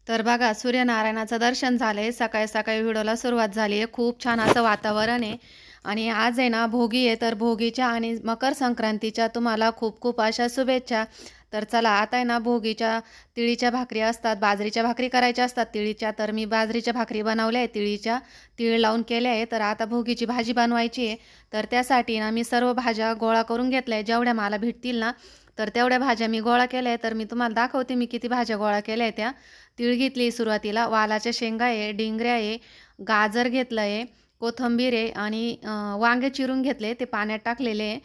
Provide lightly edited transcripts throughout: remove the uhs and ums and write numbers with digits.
तर बघा सूर्यनारायणाचं दर्शन झालंय. सकाळी सकाळी व्हिडिओला सुरुवात झाली आहे. खूप छान असं वातावरण आहे आणि आज आहे ना भोगी आहे. तर भोगीच्या आणि मकर संक्रांतीच्या तुम्हाला खूप खूप अशा शुभेच्छा. तर चला आता आहे ना भोगीच्या तिळीच्या भाकरी असतात, बाजरीच्या भाकरी करायच्या असतात तिळीच्या. तर मी बाजरीच्या भाकरी बनवल्या आहे तिळीच्या, तीळ लावून केल्या आहे. तर आता भोगीची भाजी बनवायची आहे. तर त्यासाठी ना मी सर्व भाज्या गोळा करून घेतल्या आहे. जेवढ्या मला भेटतील ना तर तेवढ्या भाज्या मी गोळा केल्या आहे. तर मी तुम्हाला दाखवते मी किती भाज्या गोळा केल्या आहे त्या. तीळ घेतली सुरुवातीला, वालाच्या शेंगा आहे, डिंगऱ्या आहे, गाजर घेतलं आहे, कोथिंबीर आहे आणि वांगे चिरून घेतले ते पाण्यात टाकलेले आहे.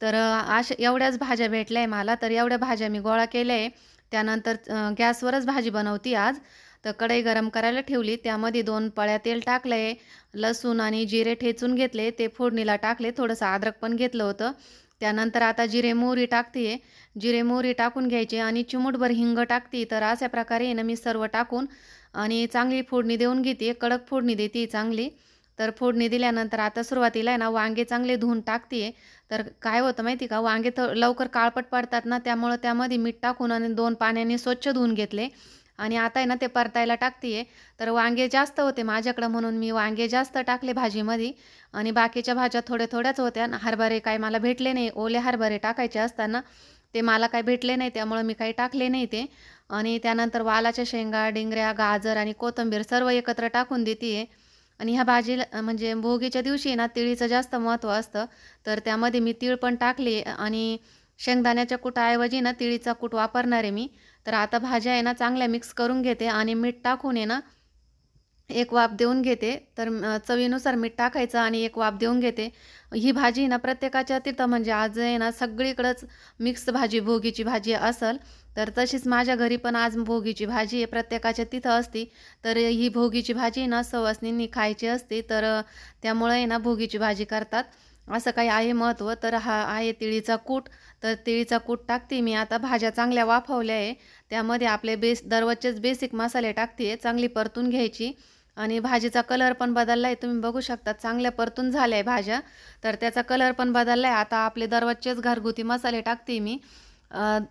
तर अशा एवढ्याच भाज्या भेटल्या आहे मला. तर एवढ्या भाज्या मी गोळा केल्या आहे. त्यानंतर गॅसवरच भाजी बनवती आज. तर कढई गरम करायला ठेवली. त्यामध्ये 2 पळ्या तेल टाकलं आहे. लसूण आणि जिरे ठेचून घेतले, ते फोडणीला टाकले. थोडंसं अद्रक पण घेतलं होतं. त्यानंतर आता जिरे मोहरी टाकते. जिरे मोहरी टाकून घ्यायचे आणि चिमूटभर हिंग टाकते. तर अशा प्रकारे आहे ना मी सर्व टाकून आणि चांगली फोडणी देऊन घेते. कडक फोडणी देते चांगली. तर फोडणी दिल्यानंतर आता सुरुवातीला आहे ना वांगे चांगले धुवून टाकते. तर काय होतं माहिती का, वांगे लवकर काळपट पडतात ना, त्यामुळं त्यामध्ये मीठ टाकून आणि 2 पाण्याने स्वच्छ धुवून घेतले आणि आता आहे ना ते परतायला टाकते. तर वांगे जास्त होते माझ्याकडं म्हणून मी वांगे जास्त टाकले भाजीमध्ये आणि बाकीच्या भाज्या थोड्या थोड्याच होत्या. हरभरे काय मला भेटले नाही. ओले हरभरे टाकायचे असताना ते मला काही भेटले नाही, त्यामुळं मी काही टाकले नाही ते. आणि त्यानंतर वालाच्या शेंगा, डिंगऱ्या, गाजर आणि कोथिंबीर सर्व एकत्र टाकून देते आहे. आणि ह्या भाजीला म्हणजे भोगीच्या दिवशी ना तिळीचं जास्त महत्त्व असतं. तर त्यामध्ये मी तीळ पण टाकली आणि शेंगदाण्याच्या कुटाऐवजी ना तिळीचा कूट वापरणार आहे मी. तर आता भाज्या आहे ना चांगल्या मिक्स करून घेते आणि मीठ टाकून आहे ना एक वाफ देऊन घेते. तर चवीनुसार मीठ टाकायचं आणि एक वाफ देऊन घेते. ही भाजी ना प्रत्येकाच्या तिथं म्हणजे आज आहे ना सगळीकडंच मिक्स भाजी, भोगीची भाजी असेल. तर तशीच माझ्या घरी पण आज भोगीची भाजी आहे, प्रत्येकाच्या तिथं असती. तर ही भोगीची भाजी ना सवासनींनी खायची असते. तर त्यामुळे आहे ना भोगीची भाजी करतात. असं काही आहे महत्त्व. तर हा आहे तिळीचा कूट. तर तिळीचा कूट टाकते मी. आता भाज्या चांगल्या वाफवल्या आहे. त्यामध्ये आपले दररोजचेच बेसिक मसाले टाकते. चांगली परतून घ्यायची. आणि भाजीचा कलर पण बदलला आहे. तुम्ही बघू शकता चांगल्या परतून झाल्या आहे भाज्या. तर त्याचा कलर पण बदलला आहे. आता आपले दररोजचेच घरगुती मसाले टाकते मी.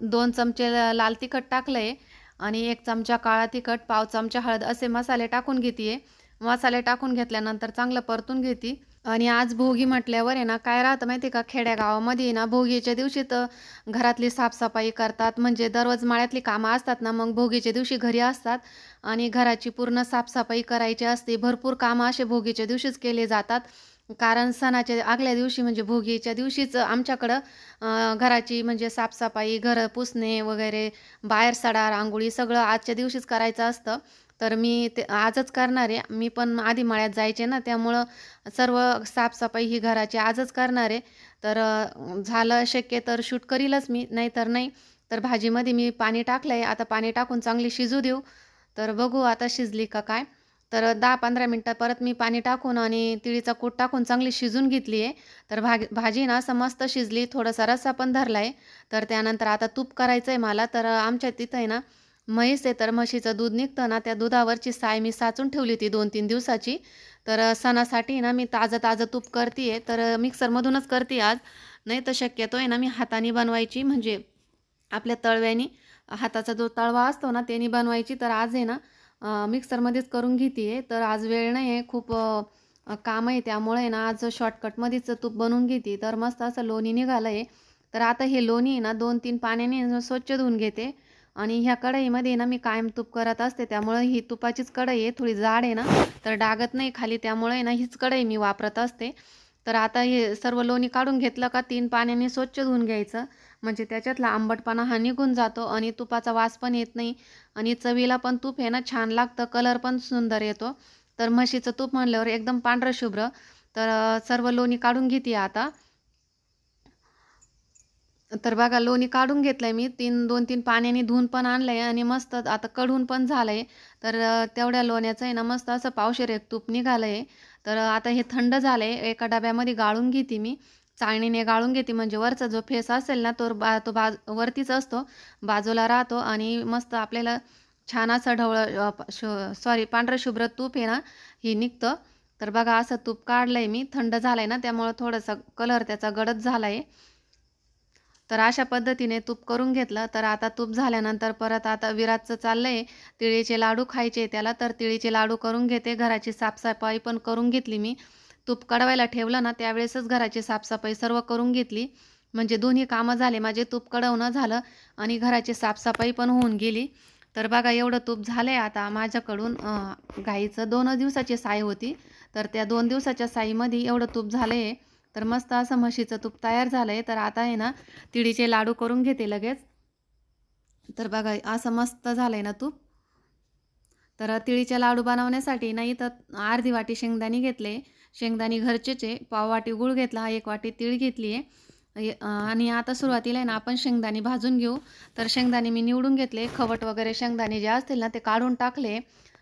2 चमचे लाल तिखट टाकलं आहे आणि 1 चमचा काळा तिखट, पाव चमचा हळद असे मसाले टाकून घेते आहे. मसाले टाकून घेतल्यानंतर चांगलं परतून घेते. आणि आज भोगी म्हटल्यावर आहे ना काय राहतं माहिती आहे का, खेड्यागावामध्ये ना भोगीच्या दिवशी तर घरातली साफसफाई करतात. म्हणजे दररोज मळ्यातली कामं असतात ना, मग भोगीच्या दिवशी घरी असतात आणि घराची पूर्ण साफसफाई करायची असते. भरपूर कामं असे भोगीच्या दिवशीच केले जातात. कारण सणाच्या आदल्या दिवशी म्हणजे भोगीच्या दिवशीच आमच्याकडं घराची म्हणजे साफसफाई, घरं पुसणे वगैरे, बाहेर सडा, रांगोळी सगळं आजच्या दिवशीच करायचं असतं. तर मी ते आजच करणार आहे. मी पण आधी मळ्यात जायचे ना, त्यामुळं सर्व साफसफाई ही घराची आजच करणार आहे. तर झालं शक्य तर शूट करीलच मी, नाहीतर नाही. तर भाजीमध्ये मी पाणी टाकलं आहे. आता पाणी टाकून चांगली शिजू देऊ. तर बघू आता शिजली का काय. तर 10-15 मिनटं परत मी पाणी टाकून आणि तिळीचा कूट टाकून चांगली शिजून घेतली आहे. तर भाजी ना असं मस्त शिजली. थोडासा रस्सा पण धरला आहे. तर त्यानंतर आता तूप करायचं आहे मला. तर आमच्या तिथं आहे ना म्हैस आहे. तर म्हशीचं दूध निघतं ना, त्या दुधावरची साय मी साचून ठेवली होती 2-3 दिवसाची. तर सणासाठी ना मी ताजं-ताजं तूप करते आहे. तर मिक्सरमधूनच करते आज. नाही तर शक्यतो आहे ना मी हाताने बनवायची म्हणजे आपल्या तळव्यानी हाताचा जो तळवा असतो ना त्यानी बनवायची. तर आज आहे ना मिक्सरमध्येच करून घेते आहे. तर आज वेळ नाही आहे, खूप काम आहे त्यामुळे आहे ना आज शॉर्टकटमध्येच तूप बनवून घेते. तर मस्त असं लोणी निघालं आहे. तर आता हे लोणी आहे ना 2-3 पाण्याने ना स्वच्छ धुवून घेते आणि ह्या कढईमध्ये ना मी कायम तूप करत असते. त्यामुळे ही तुपाचीच कढई आहे, थोडी जाड आहे ना, तर डागत नाही खाली. त्यामुळे ना हीच कढई मी वापरत असते. तर आता हे सर्व लोणी काढून घेतलं का 3 पाण्याने स्वच्छ धुवून घ्यायचं. म्हणजे त्याच्यातला आंबटपणा हा निघून जातो आणि तुपाचा वास पण येत नाही आणि चवीला पण तूप हे ना छान लागतं, कलर पण सुंदर येतो. तर म्हशीचं तूप म्हणल्यावर एकदम पांढरं शुभ्र. तर सर्व लोणी काढून घेते आता. तर बघा लोणी काढून घेतलंय मी 2-3 पाण्याने धुवून पण आणलंय आणि मस्त आता कढून पण झालंय. तर तेवढ्या लोण्याचं आहे ना मस्त असं पावशेर एक तूप निघालंय. तर आता हे थंड झालंय. एका डब्यामध्ये गाळून घेते मी. चाळणीने गाळून घेते म्हणजे वरचा जो फेस असेल ना तो वरतीच असतो, बाजूला राहतो आणि मस्त आपल्याला छान असं सॉरी पांढरं शुभ्र तूप आहे ना हे निघतं. तर बघा असं तूप काढलंय मी. थंड झालंय ना त्यामुळं थोडंसं कलर त्याचा गडद झालाय. तर अशा पद्धतीने तूप करून घेतलं. तर आता तूप झाल्यानंतर परत आता विराजचं चाललंय तिळीचे लाडू खायचे त्याला, तर तिळीचे लाडू करून घेते. घराची साफसफाई पण करून घेतली मी. तूप कढवायला ठेवलं ना त्यावेळेसच घराची साफसफाई सर्व करून घेतली. म्हणजे दोन्ही कामं झाले माझे, तूप कढवणं झालं आणि घराची साफसफाई पण होऊन गेली. तर बघा एवढं तूप झालंय आता माझ्याकडून. गाईचं 2 दिवसाची साय होती, तर त्या 2 दिवसाच्या साईमध्ये एवढं तूप झालंय. तर मस्त असं म्हशीचं तूप तयार झालंय. तर आता आहे ना तिळीचे लाडू करून घेते लगेच. तर बघा असं मस्त झालंय ना तूप. तर तिळीचे लाडू बनवण्यासाठी नाही तर अर्धी वाटी शेंगदाणे घेतले. शेंगदाणे घरचेच आहे. पाव वाटी गूळ घेतला, 1 वाटी तीळ घेतली आहे. आणि आता सुरुवातीला आहे ना आपण शेंगदाणे भाजून घेऊ. तर शेंगदाणे मी निवडून घेतले. खवट वगैरे शेंगदाणे जे असतील ना ते काढून टाकले.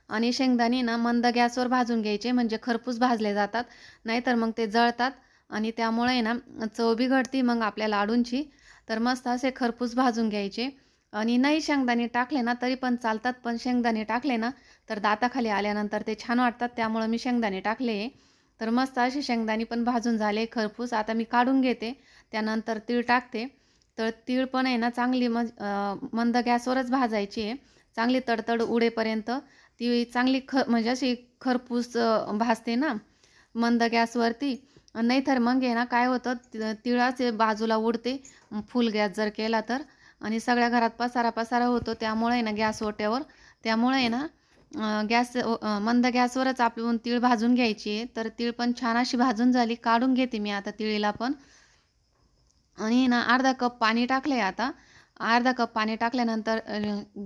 आणि शेंगदाणे ना मंद गॅसवर भाजून घ्यायचे, म्हणजे खरपूस भाजले जातात. नाहीतर मग ते जळतात आणि त्यामुळे आहे ना चव बिघडती मग आपल्या लाडूंची. तर मस्त असे खरपूस भाजून घ्यायचे. आणि नाही शेंगदाणे टाकले ना तरी पण चालतात, पण शेंगदाणे टाकले ना तर दाताखाली आल्यानंतर ते छान वाटतात, त्यामुळं मी शेंगदाणे टाकले. तर मस्त असे शेंगदाणे पण भाजून झाले खरपूस. आता मी काढून घेते. त्यानंतर तीळ टाकते. तर तीळ पण आहे ना चांगली मंद गॅसवरच भाजायची आहे. चांगली तडतड उडेपर्यंत ती चांगली म्हणजे अशी खरपूस भाजते ना मंद गॅसवरती. नाहीतर मग आहे ना काय होतं, तिळाचे बाजूला उडते फुल गॅस जर केला तर. आणि सगळ्या घरात पसारा पसारा होतो, त्यामुळे आहे ना गॅस ओट्यावर. त्यामुळे आहे ना मंद गॅसवरच आपण तीळ भाजून घ्यायची आहे. तर तीळ पण छान अशी भाजून झाली. काढून घेते मी आता तिळीला पण. आणि ना अर्धा कप पाणी टाकले आता. अर्धा कप पाणी टाकल्यानंतर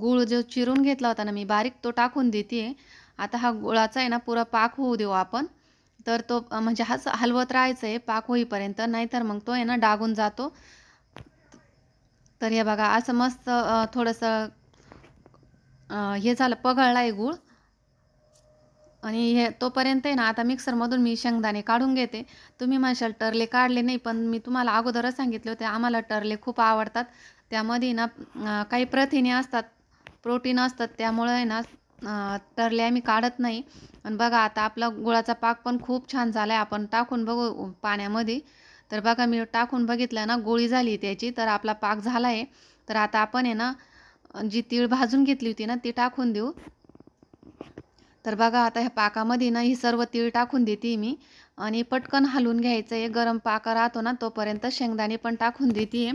गूळ जो चिरून घेतला होता ना मी बारीक, तो टाकून देते. आता हा गुळाचा आहे ना पुरा पाक होऊ देऊ आपण. तर तो म्हणजे हलवत राहायचं आहे पाक होईपर्यंत, नाहीतर मग तो आहे ना डागून जातो. तर हे बघा असं मस्त थोडंसं हे झालं, पगळला आहे गूळ. आणि हे तोपर्यंत आहे ना आता मिक्सरमधून मी शेंगदाणे काढून घेते. तुम्ही म्हणशाल टरले काढले नाही, पण मी तुम्हाला अगोदरच सांगितले होते आम्हाला टरले खूप आवडतात. त्यामध्ये ना काही प्रथिने असतात, प्रोटीन असतात, त्यामुळे आहे ना टरले आम्ही काढत नाही. आणि बघा आता आपला गुळाचा पाक पण खूप छान झाला आहे. आपण टाकून बघू पाण्यामध्ये. तर बघा मी टाकून बघितलं ना गोळी झाली त्याची, तर आपला पाक झाला आहे. तर आता आपण आहे ना जी तीळ भाजून घेतली होती ना ती टाकून देऊ. तर बघा आता ह्या पाकामध्ये ना ही सर्व तीळ टाकून देते मी. आणि पटकन हलवून घ्यायचं आहे. गरम पाक राहतो ना तोपर्यंत शेंगदाणे पण टाकून देते.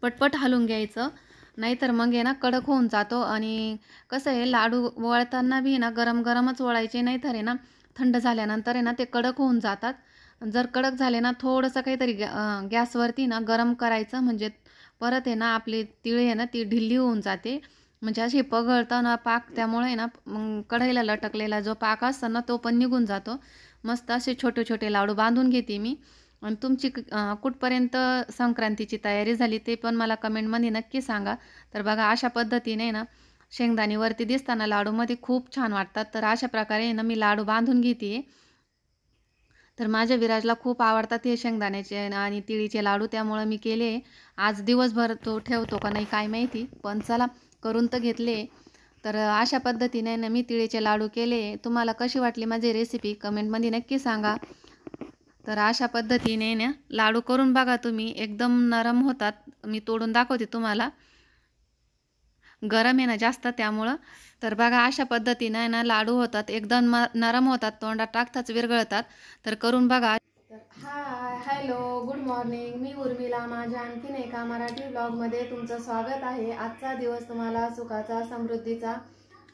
पटपट हलवून घ्यायचं, नाहीतर मग आहे ना कडक होऊन जातो. आणि कसं आहे लाडू वळताना बी ना गरम गरमच वळायचे, नाहीतर आहे ना थंड झाल्यानंतर आहे ना ते कडक होऊन जातात. जर कडक झाले ना थोडंसं काहीतरी गॅसवरती ना गरम करायचं, म्हणजे परत आहे ना आपली तीळ आहे ना ती ढिल्ली होऊन जाते. म्हणजे अशी पगळताना पाक, त्यामुळे आहे ना मग कढईला लटकलेला जो पाक असतो ना तो पण निघून जातो. मस्त असे छोटे छोटे लाडू बांधून घेते मी. आणि तुमची कुठपर्यंत संक्रांतीची तयारी झाली ते पण मला कमेंटमध्ये नक्की सांगा. तर बघा अशा पद्धतीने ना शेंगदाणेवरती दिसताना लाडूमध्ये खूप छान वाटतात. तर अशा प्रकारे ना मी लाडू बांधून घेते. तर माझ्या विराजला खूप आवडतात हे शेंगदाण्याचे आणि तिळीचे लाडू, त्यामुळे मी केले. आज दिवसभर तो ठेवतो का नाही काय माहिती, पण चला करून तर घेतले. तर अशा पद्धतीने ना मी तिळीचे लाडू केले. तुम्हाला कशी वाटली माझी रेसिपी कमेंटमध्ये नक्की सांगा. तर अशा पद्धतीने ना लाडू करून बघा तुम्ही, एकदम नरम होतात. मी तोडून दाखवते तुम्हाला. गरम आहे ना जास्त त्यामुळं. तर बघा अशा पद्धतीने आहे ना लाडू होतात, एकदम नरम होतात, तोंडात टाकताच विरघळतात. तर करून बघा. तर हाय हॅलो गुड मॉर्निंग, मी उर्मिला. माझ्या आणखीन एका मराठी ब्लॉगमध्ये तुमचं स्वागत आहे. आजचा दिवस तुम्हाला सुखाचा, समृद्धीचा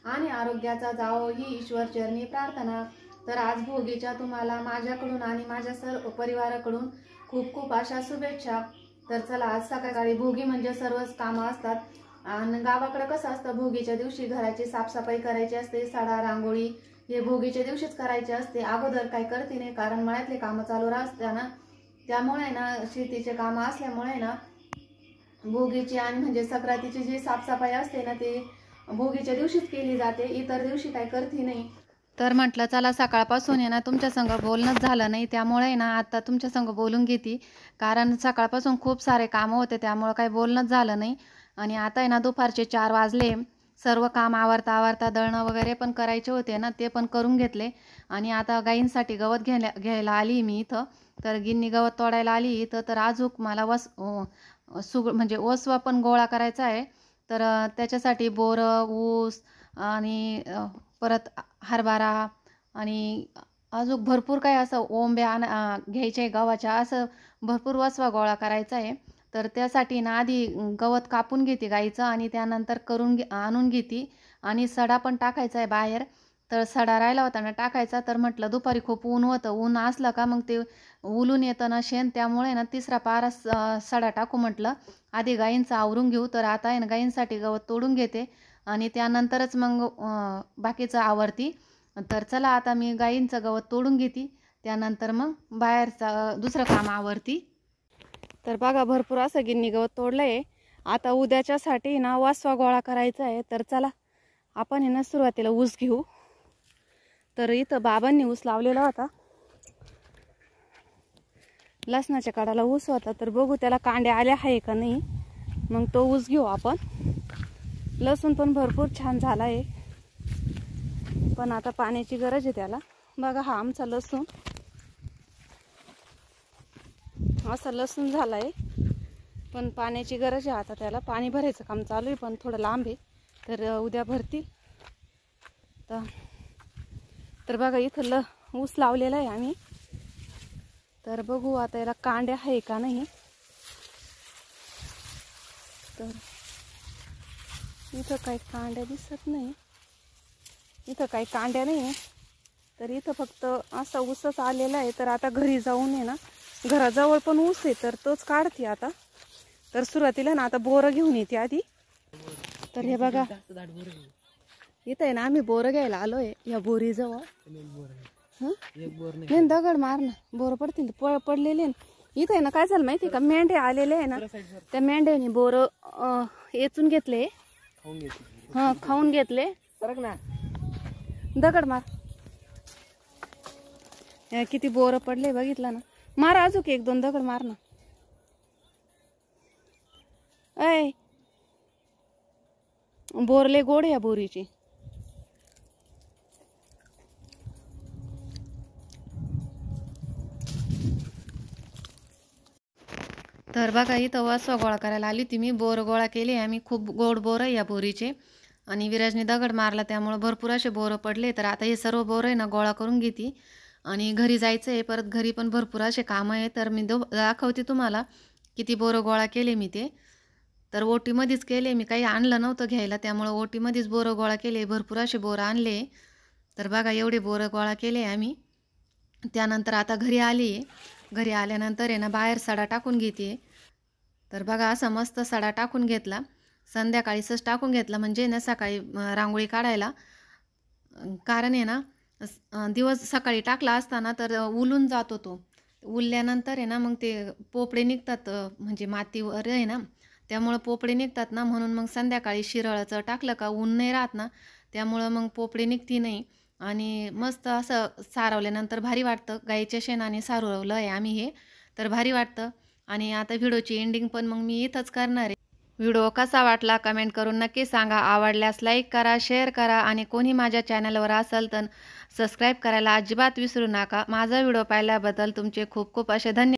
आणि आरोग्याचा जावो ही ईश्वर चरणी प्रार्थना. तर आज भोगीच्या तुम्हाला माझ्याकडून आणि माझ्या सर्व परिवाराकडून खूप खूप अशा शुभेच्छा. तर चला आज सकाळी भोगी म्हणजे सर्वच कामं असतात. आणि गावाकडे कसं असतं, भोगीच्या दिवशी घराची साफसफाई करायची असते, सडा रांगोळी हे भोगीच्या दिवशीच करायचे असते. अगोदर काय करते नाही, कारण मळ्यातले कामं चालू असतात ना, त्यामुळे ना शेतीचे कामं असल्यामुळे ना भोगीची आणि म्हणजे संक्रांतीची जी साफसफाई असते ना ती भोगीच्या दिवशीच केली जाते, इतर दिवशी काय करते नाही. तर म्हटलं चला सकाळपासून आहे ना तुमच्या संग बोलणंच झालं नाही, त्यामुळे ना आता तुमच्या संग बोलून घेते. कारण सकाळपासून खूप सारे कामं होते, त्यामुळे काही बोलणंच झालं नाही. आणि आता आहे ना दुपारचे 4 वाजले. सर्व काम आवरता आवरता दळणं वगैरे पण करायचे होते ना, ते पण करून घेतले. आणि आता गाईंसाठी गवत घ्यायला आली मी इथं. तर गिन्नी गवत तोडायला आली इथं. तर आजूक मला म्हणजे ओसवा पण गोळा करायचा आहे. तर त्याच्यासाठी बोरं, ऊस आणि परत हरभरा आणि अजून भरपूर काही असं ओंब्या घ्यायचे गव्हाच्या, असं भरपूर वसवा गोळा करायचा आहे. तर त्यासाठी ना आधी गवत कापून घेते गाईचं आणि त्यानंतर आणून घेते आणि सडा पण टाकायचा आहे बाहेर. तर सडा राहिला होता ना टाकायचा, तर म्हटलं दुपारी खूप ऊन होतं, ऊन असलं का मग ते उलून येतं ना शेण, त्यामुळे ना तिसरा पारा सडा टाकू म्हटलं. आधी गाईंचं आवरून घेऊ. तर आता आहे ना गाईंसाठी गवत तोडून घेते आणि त्यानंतरच मग बाकीचं आवरती. तर चला आता मी गाईंचं गवत तोडून घेते, त्यानंतर मग बाहेरचं दुसरं काम आवरती. तर बघा भरपूर असं गिन्नी गवत तोडलं आहे. आता उद्याच्यासाठी ना वासवा गोळा करायचा आहे. तर चला आपण हे ना सुरुवातीला ऊस घेऊ. तर इथं बाबांनी ऊस लावलेला होता, लसणाच्या काडाला ऊस होता. तर बघू त्याला कांड्या आल्या आहे का नाही, मग तो ऊस घेऊ आपण. लसूण पण भरपूर छान झाला आहे, पण आता पाण्याची गरज आहे त्याला. बघा हा आमचा लसूण, असा लसूण झाला आहे, पण पाण्याची गरज आहे आता त्याला. पाणी भरायचं काम चालू आहे, पण थोडं लांब आहे, तर उद्या भरतील. तर बघा इथं ऊस लावलेला आहे आम्ही. तर बघू आता याला कांड्या आहे का नाही. तर इथं काही कांड्या दिसत नाही, इथं काही कांड्या नाही. तर इथं फक्त असा ऊसच आलेला आहे. तर आता घरी जाऊन आहे ना, घराजवळ पण ऊस आहे, तर तोच काढते आता. तर सुरुवातीला ना आता बोरं घेऊन येते आधी. तर हे बघा इथं आहे ना आम्ही बोरं घ्यायला आलोय या बोरीजवळ. नाही दगड मार ना, बोरं पडतील. पडलेले इथं आहे ना. काय झालं माहिती का, मेंढे आलेले आहे ना, त्या मेंढ्याने बोरं येचून घेतले, खाऊन घेतले. दगड मार. किती बोरं पडले बघितलं ना. मार अजून 1-2 दगड मार ना. ऐ बोरले गोड या बोरीची. तर बघा इथं वासवा गोळा करायला आली होती मी. बोर गोळा केले आम्ही, खूप गोड बोर आहे या बोरीचे. आणि विराजने दगड मारला त्यामुळे भरपूर असे बोरं पडले. तर आता हे सर्व बोरं आहे ना गोळा करून घेते आणि घरी जायचं आहे. परत घरी पण भरपूर असे कामं आहे. तर मी दाखवते तुम्हाला किती बोरं गोळा केले मी ते. तर ओटीमध्येच केले मी, काही आणलं नव्हतं घ्यायला, त्यामुळे ओटीमध्येच बोरं गोळा केले. भरपूर असे बोरं आणले. तर बघा एवढे बोरं गोळा केले आम्ही. त्यानंतर आता घरी आली आहे. घरी आल्यानंतर आहे ना बाहेर सडा टाकून घेते. तर बघा असा मस्त सडा टाकून घेतला, संध्याकाळीच टाकून घेतला, म्हणजे ना सकाळी रांगोळी काढायला. कारण आहे ना दिवस सकाळी टाकला असताना तर उलून जातो तो. उरल्यानंतर आहे ना मग ते पोपडे निघतात, म्हणजे मातीवर आहे ना, त्यामुळं पोपडे निघतात ना, म्हणून मग संध्याकाळी शिरळाचं टाकलं का ऊन नाही राहत ना, त्यामुळं मग पोपडे निघती नाही. आणि मस्त असं सारवल्यानंतर भारी वाटतं. गाईच्या शेणाने सारवलं आहे आम्ही हे, तर भारी वाटतं. आणि आता व्हिडिओची एंडिंग पण मग मी इथंच करणार आहे. व्हिडिओ कसा वाटला कमेंट करून नक्की सांगा. आवडल्यास लाईक करा, शेअर करा आणि कोणी माझ्या चॅनलवर असेल तर सबस्क्राईब करायला अजिबात विसरू नका. माझा व्हिडिओ पाहिल्याबद्दल तुमचे खूप खूप असे धन्यवाद.